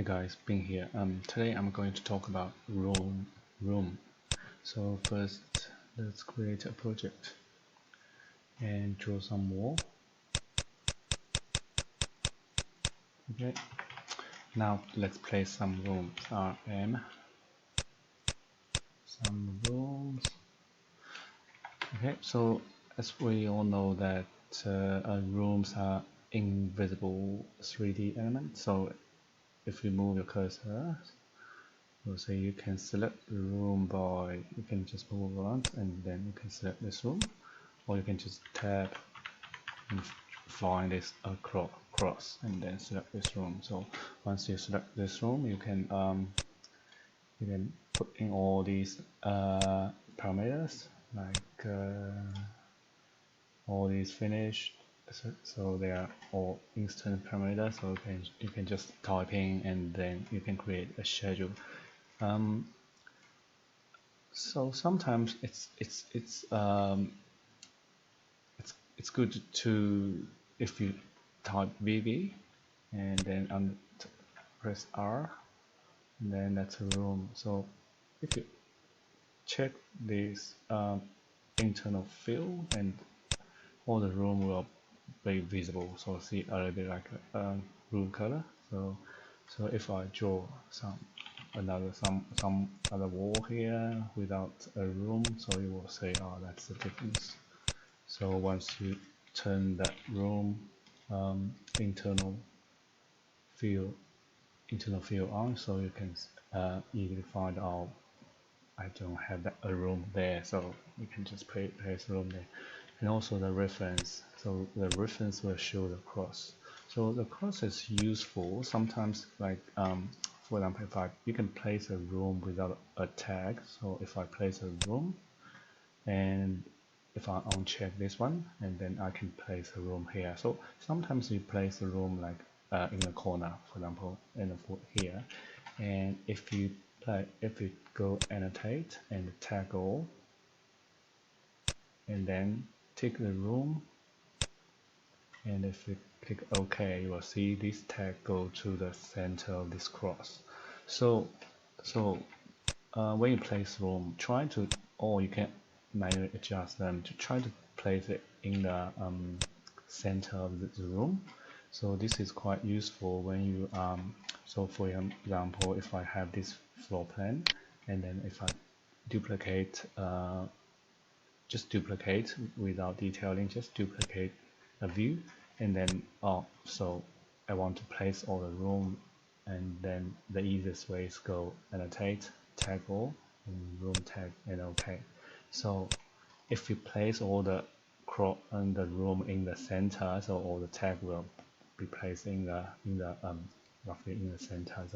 Hey guys, Bing here. Today I'm going to talk about room. So first, let's create a project and draw some wall. Okay. Now let's place some rooms. Some rooms. Okay. So as we all know that rooms are invisible 3D elements. So if you move your cursor, we'll say you can select the room by, you can just move around and then you can select this room, or you can just tap and find this across and then select this room. So once you select this room, you can put in all these parameters, like all these finished. So they are all instant parameters. So you can just type in and then you can create a schedule. So sometimes it's good to, if you type VB and then press R, and then that's a room. So if you check this internal field, and all the room will be visible. So see a little bit like a room color. So if I draw some other wall here without a room, so you will say, oh, that's the difference. So once you turn that room internal field on, so you can easily find out I don't have a room there, so you can just place a room there. And also the reference, so the reference will show the cross. So the cross is useful sometimes, like for example, you can place a room without a tag. So if I place a room, and if I uncheck this one, and then I can place a room here. So sometimes you place a room like in the corner, for example, in the foot here. And if you go annotate and tag all, and then take the room, and if you click OK, you will see this tag go to the center of this cross. So when you place room, try to, or you can manually adjust them to try to place it in the center of the room. So this is quite useful when you so for example, if I have this floor plan, and then if I duplicate just duplicate without detailing, just duplicate a view, and then so I want to place all the room, and then the easiest way is go annotate, tag all, and room tag, and OK. So if you place all the room in the center, so all the tag will be placed in the roughly in the center,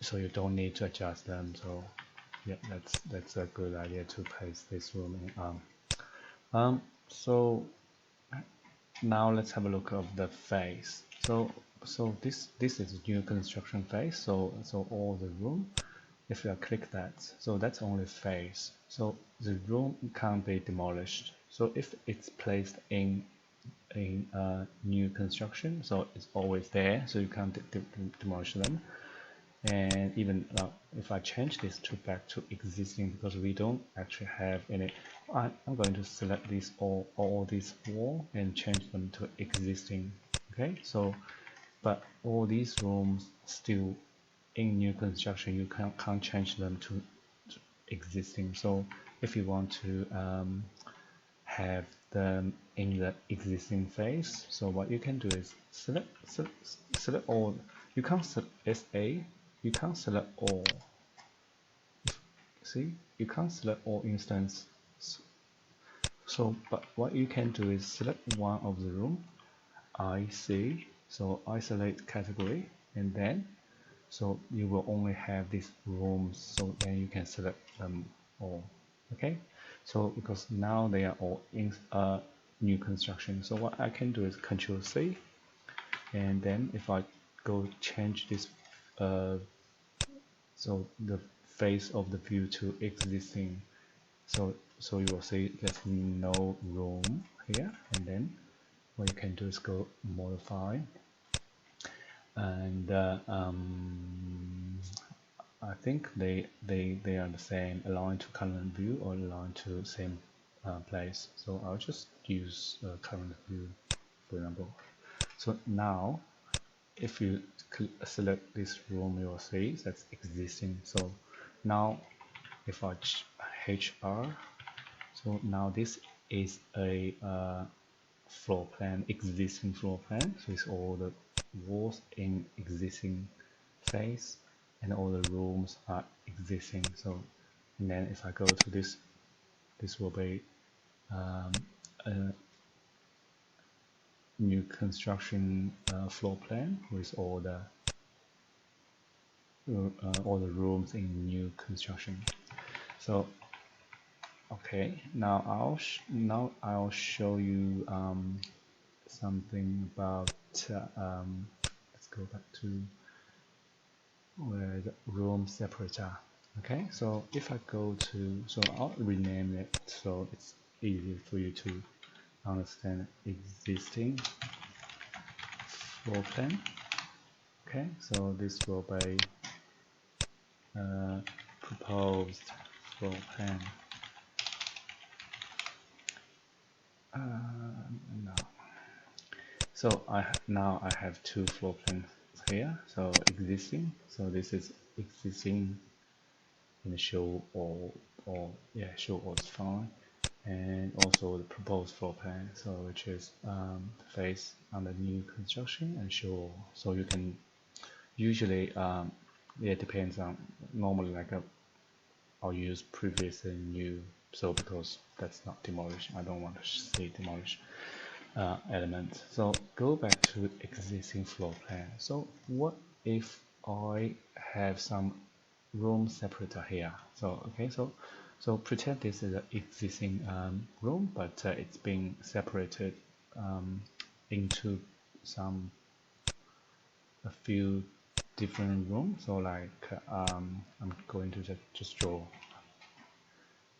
so you don't need to adjust them. So yeah, that's a good idea to place this room in. So now let's have a look at the phase. So this is new construction phase. So all the room, if you click that, so that's only phase. So the room can't be demolished. So if it's placed in new construction, so it's always there, so you can't demolish them. And even if I change this back to existing, because we don't actually have any, I'm going to select these all these wall and change them to existing. Okay, so but all these rooms still in new construction, you can't change them to existing. So if you want to have them in the existing phase, so what you can do is select all. You can't select SA, you can't select all. See, you can't select all instances. So but what you can do is select one of the room, IC, so isolate category, and then so you will only have these rooms, so then you can select them all. Okay, so because now they are all in new construction, so what I can do is Control C, and then if I go change this so the face of the view to existing, so you will see there's no room here, and then what you can do is go modify, and I think they are the same, align to current view or align to same place. So I'll just use current view, for example. So now, if you select this room, you will see that's existing. So now, if I HR, so now this is a floor plan, existing floor plan. So it's all the walls in existing phase, and all the rooms are existing. So, and then if I go to this, this will be a new construction floor plan with all the rooms in new construction. So okay, now I'll show you something about let's go back to where the room separator. Okay, so if I go to, so I'll rename it so it's easy for you to understand existing floor plan. Okay, so this will be proposed floor plan. No. So now I have two floor plans here. So existing. So this is existing in the show or yeah, show all is fine. And also the proposed floor plan, so which is phase under new construction and show all. So you can usually yeah, it depends on normally like I'll use previous and new, so because that's not demolished, I don't want to see demolished element. So go back to existing floor plan. So what if I have some room separator here? So okay, so pretend this is an existing room, but it's being separated into a few different rooms. So like I'm going to just draw.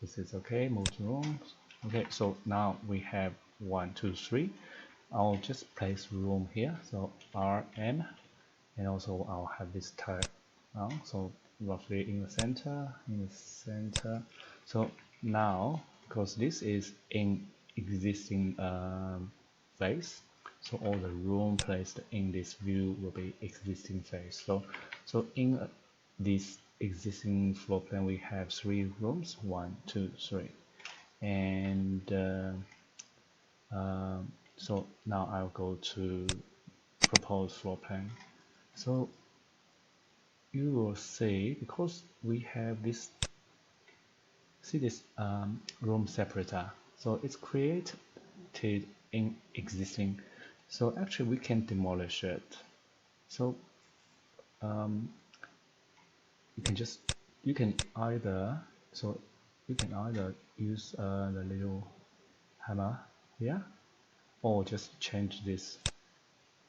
This is okay. Move to rooms. Okay, so now we have 1, 2, 3. I'll just place room here. So RM, and also I'll have this type. So roughly in the center. So now, because this is in existing phase, so all the room placed in this view will be existing phase. So in this existing floor plan, we have 3 rooms, 1, 2, 3, and so now I'll go to proposed floor plan. So you will see, because we have this, see this room separator, so it's created in existing, so actually we can demolish it. So you can either use the little hammer here, or just change this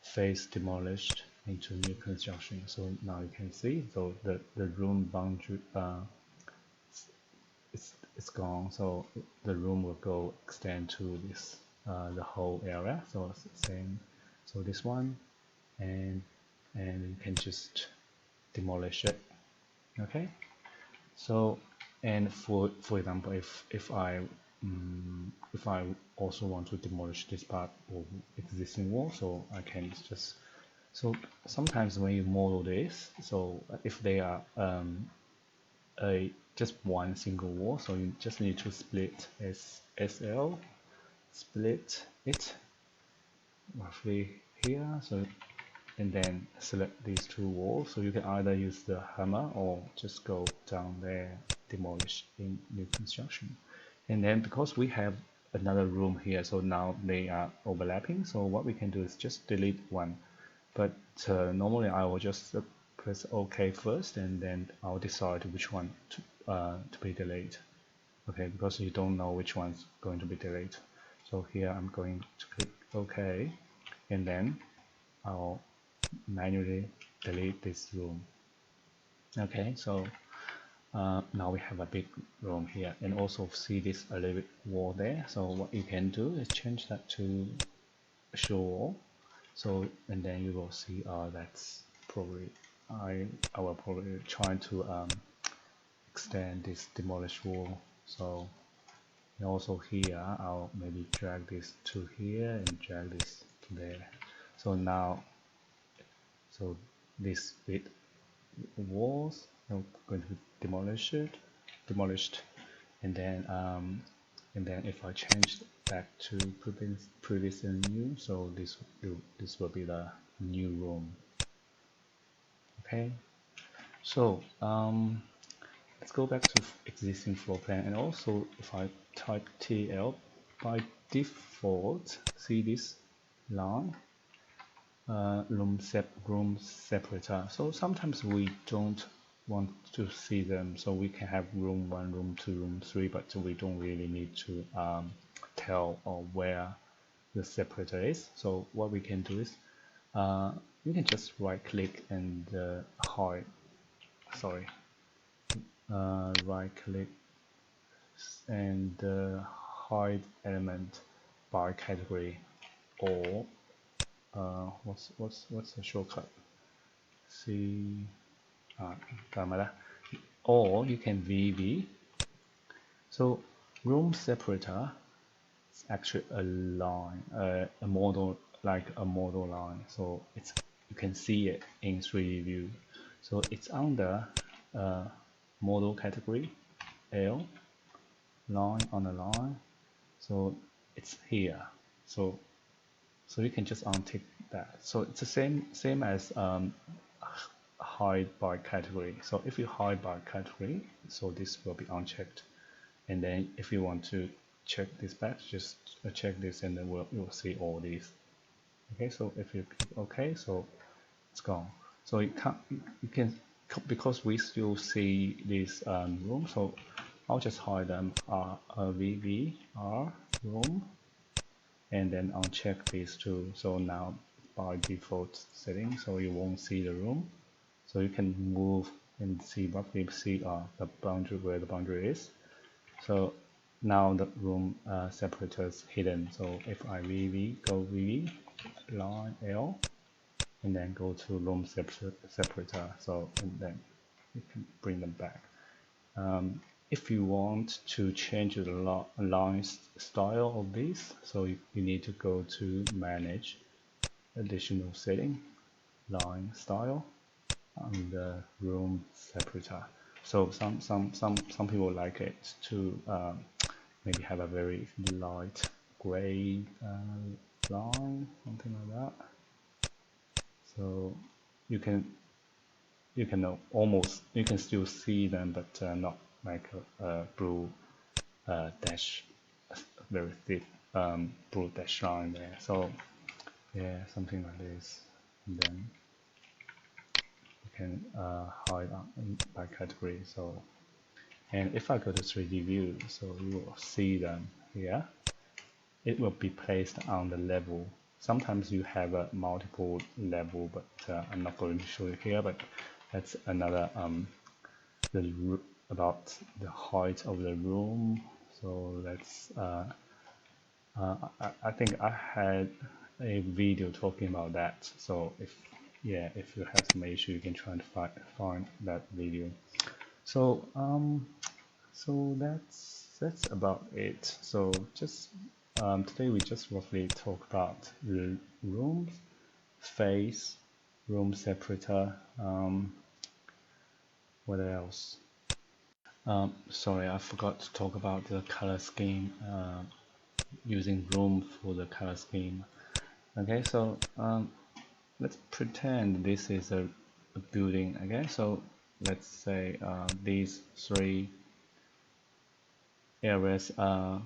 face demolished into new construction. So now you can see, so the room boundary it's gone, so the room will go extend to this the whole area. So it's the same, so this one, and you can just demolish it. Okay, so and for example, if I also want to demolish this part of existing wall, so I can just, so sometimes when you model this, so if they are just one single wall, so you just need to split SL, split it roughly here, so and then select these 2 walls. So you can either use the hammer or just go down there, demolish in new construction. And then because we have another room here, so now they are overlapping, so what we can do is just delete one. But normally I will just press OK first, and then I'll decide which one to be deleted. Okay, because you don't know which one's going to be deleted. So here I'm going to click OK, and then I'll manually delete this room. Okay, so now we have a big room here, and also see this a little bit wall there. So what you can do is change that to show wall, So and then you will see that's probably I will probably try to extend this demolished wall. So and also here I'll maybe drag this to here and drag this to there. So now this bit walls I'm going to be demolished, and then if I change back to previous and new, so this will be the new room. Okay, so let's go back to existing floor plan, and also if I type TL, by default, see this line, room separator. So sometimes we don't want to see them, so we can have room 1, room 2, room 3, but we don't really need to tell where the separator is. So what we can do is you can just right click and hide, sorry, right click and hide element by category, or what's the shortcut? C, or you can VV. So room separator is actually a line, a model, like a model line. So it's, you can see it in 3D view. So it's under model category, L, line on a line. So it's here. So you can just untick that. So it's the same as hide by category. So if you hide by category, so this will be unchecked. And then if you want to check this back, just check this, and then you'll see all these. Okay, so if you click OK, so it's gone. So you can, because we still see this room, so I'll just hide them VVR room, and then uncheck these two. So now by default setting, so you won't see the room. So you can move and roughly see the boundary, where the boundary is. So now the room separator is hidden. So if I go VV, line L, and then go to room separator, so and then you can bring them back. If you want to change the line style of this, so you need to go to manage, additional setting, line style, on the room separator. So some people like it to maybe have a very light gray line, something like that. So you can almost, you can still see them, but not like a blue dash, very thick blue dash line there. So yeah, something like this. And then you can hide by category. So, and if I go to 3D view, so you will see them here. It will be placed on the level. Sometimes you have a multiple level, but I'm not going to show you here. But that's another about the height of the room. So let's I think I had a video talking about that. So if you have some issue, you can try to find that video. So so that's about it. So just today we just roughly talk about the rooms, face, room separator. What else? Sorry, I forgot to talk about the color scheme, using room for the color scheme. Okay, so let's pretend this is a building. Okay, so let's say these 3 areas. So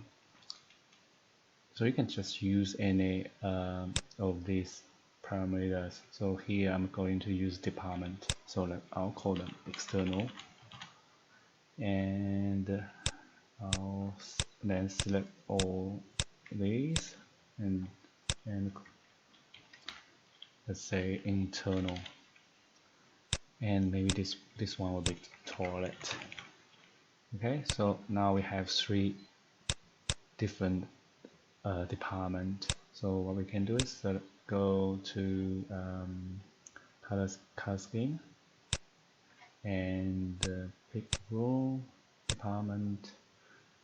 you can just use any of these parameters. So here I'm going to use department. So I'll call them external, and I'll then select all these, and let's say internal, and maybe this one will be toilet. Okay, so now we have 3 different department. So what we can do is go to color scheme and pick rule department.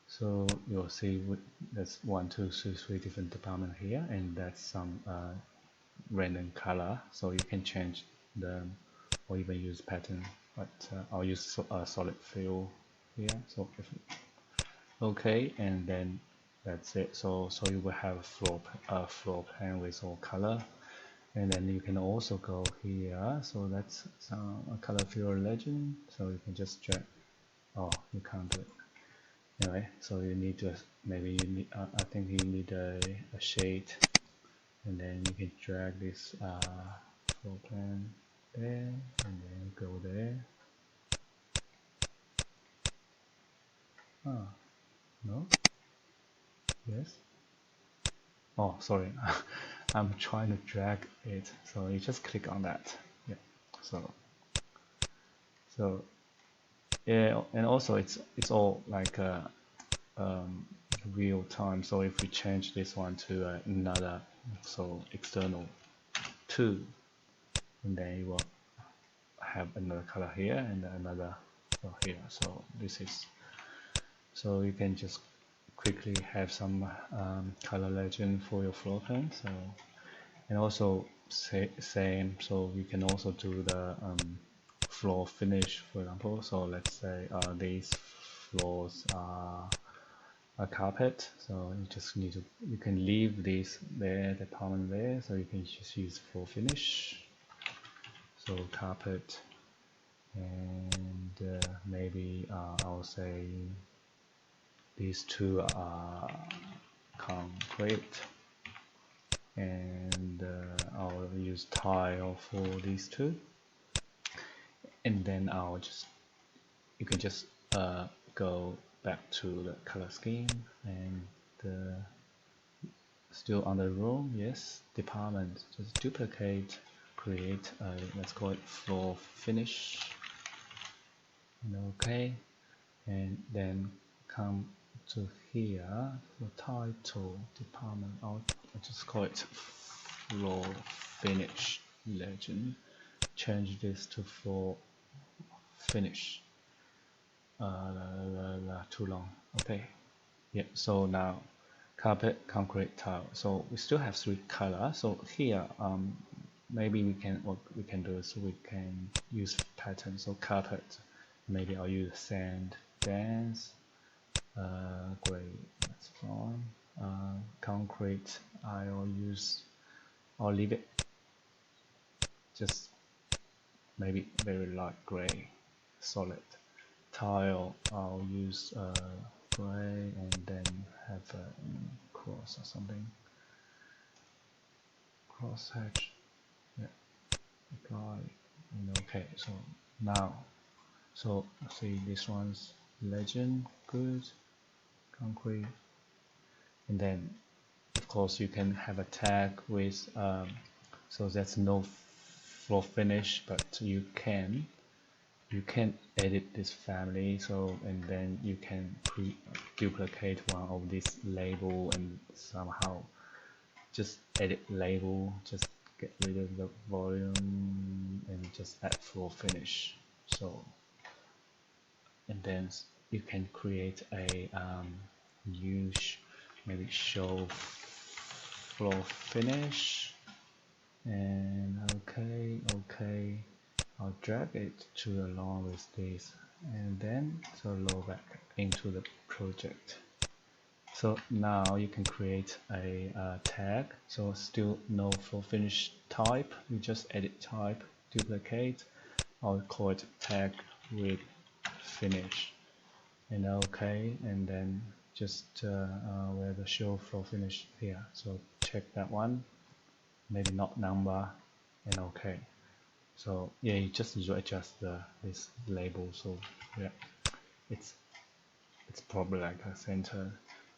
So you'll see there's 1, 2, 3 different departments here, and that's some random color. So you can change them or even use pattern, but I'll use solid fill here. So if okay, and then that's it. So you will have a floor plan with all color, and then you can also go here. So that's a color fill legend. So you can just drag. Oh, you can't do it. Anyway, so you need to maybe you need. I think you need a shade, and then you can drag this floor plan there, and then go there. Ah, no. Yes. Oh, sorry. I'm trying to drag it, so you just click on that. Yeah. So yeah, and also it's all like real time. So if we change this one to another, so external 2, and then you will have another color here and another here. So this is, so you can just quickly have some color legend for your floor plan. So, and also same, so you can also do the floor finish, for example. So let's say these floors are a carpet, so you just need to, you can leave this there, the department there, so you can just use floor finish. So carpet, and maybe I'll say these two are concrete, and I'll use tile for these two, and then I'll just, you can just go back to the color scheme, and still on the room, yes, department, just duplicate, create a, let's call it floor finish, and okay, and then come to here, the title department, I'll just call it floor finish legend, change this to floor finish, too long, okay, yeah, so now carpet, concrete, tile, so we still have 3 colors. So here maybe we can, what we can do is we can use pattern. So carpet, maybe I'll use sand, dance, gray, that's fine. Concrete, I'll leave it just maybe very light gray, solid. Tile, I'll use gray, and then have a cross or something, cross hatch, yeah, apply, and okay. So now, so see this one's legend, good, concrete, and then of course you can have a tag with so that's no floor finish, but you can edit this family. So, and then you can duplicate one of this label and somehow just edit label, just get rid of the volume and just add floor finish. So, and then you can create a use, maybe show floor finish, and okay, I'll drag it to along with this, and then so load back into the project. So now you can create a tag. So still no floor finish type, you just edit type, duplicate, I'll call it tag with finish, and okay, and then just where the show floor finish here, so check that one, maybe not number, and okay. So yeah, you just need to adjust this label. So yeah, it's probably like a center,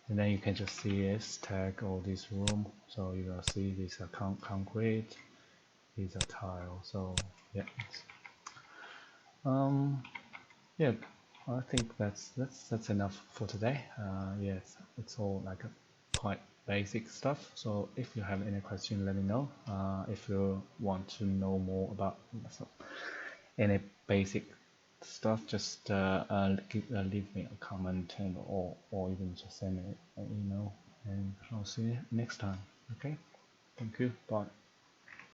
and then you can just see this tag all this room. So you will see these are concrete, these are tile. So yeah, yeah, I think that's enough for today. Yes, it's all like a quite basic stuff. So if you have any question, let me know. If you want to know more about any basic stuff, just leave me a comment and or even just send me an email, and I'll see you next time. Okay, thank you, bye.